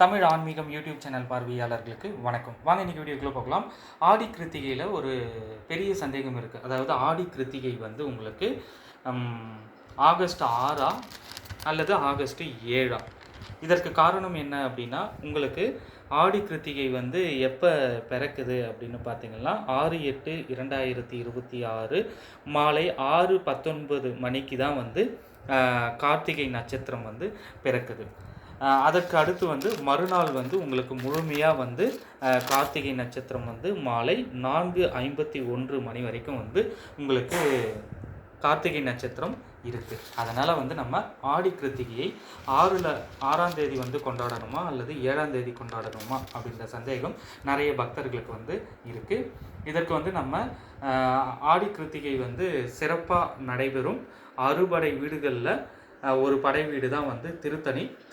தமிழ் ஆன்மீகம் YouTube channel பார்வையாளர்களுக்கு வணக்கம். வாங்க இன்றைக்கி வீடியோக்குள்ளே போகலாம். ஆடி கிருத்திகையில் ஒரு பெரிய சந்தேகம் இருக்குது. அதாவது ஆடி கிருத்திகை வந்து உங்களுக்கு ஆகஸ்ட் 6 அல்லது ஆகஸ்ட் 7. இதற்கு காரணம் என்ன அப்படின்னா, உங்களுக்கு ஆடி கிருத்திகை வந்து எப்போ பிறக்குது அப்படின்னு பார்த்தீங்கன்னா 6/8/2026 மாலை 6:19 மணிக்கு தான் வந்து கார்த்திகை நட்சத்திரம் வந்து பிறக்குது. அதற்கு அடுத்து வந்து மறுநாள் வந்து உங்களுக்கு முழுமையாக வந்து கார்த்திகை நட்சத்திரம் வந்து மாலை 4:51 மணி வரைக்கும் வந்து உங்களுக்கு கார்த்திகை நட்சத்திரம் இருக்குது. அதனால் வந்து நம்ம ஆடி கிருத்திகையை 6ஆம் தேதி வந்து கொண்டாடணுமா அல்லது 7ஆம் தேதி கொண்டாடணுமா அப்படின்ற சந்தேகம் நிறைய பக்தர்களுக்கு வந்து இருக்குது. இதற்கு வந்து நம்ம ஆடி கிருத்திகை வந்து சிறப்பாக நடைபெறும் 6 படை வீடுகளில் ஒரு படை வீடு தான் வந்து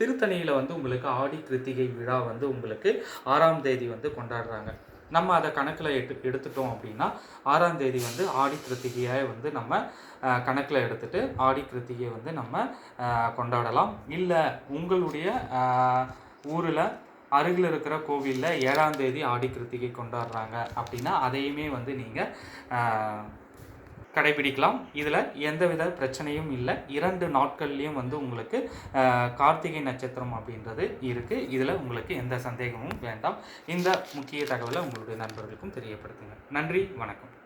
திருத்தணியில் வந்து உங்களுக்கு ஆடி கிருத்திகை விழா வந்து உங்களுக்கு 6ஆம் தேதி வந்து கொண்டாடுறாங்க. நம்ம அதை கணக்கில் எடுத்துட்டோம் அப்படின்னா 6ஆம் தேதி வந்து ஆடி கிருத்திகையை வந்து நம்ம கணக்கில் எடுத்துகிட்டு ஆடி கிருத்திகையை வந்து நம்ம கொண்டாடலாம். இல்லை உங்களுடைய ஊரில் அருகில் இருக்கிற கோவிலில் 7ஆம் தேதி ஆடி கிருத்திகை கொண்டாடுறாங்க அப்படின்னா அதையுமே வந்து நீங்கள் கடைபிடிக்கலாம். இதில் எந்தவித பிரச்சனையும் இல்லை. 2 நாட்கள்லேயும் வந்து உங்களுக்கு கார்த்திகை நட்சத்திரம் அப்படின்றது இருக்குது. இதில் உங்களுக்கு எந்த சந்தேகமும் வேண்டாம். இந்த முக்கிய தகவலை உங்களுடைய நண்பர்களுக்கும் தெரியப்படுத்துங்க. நன்றி, வணக்கம்.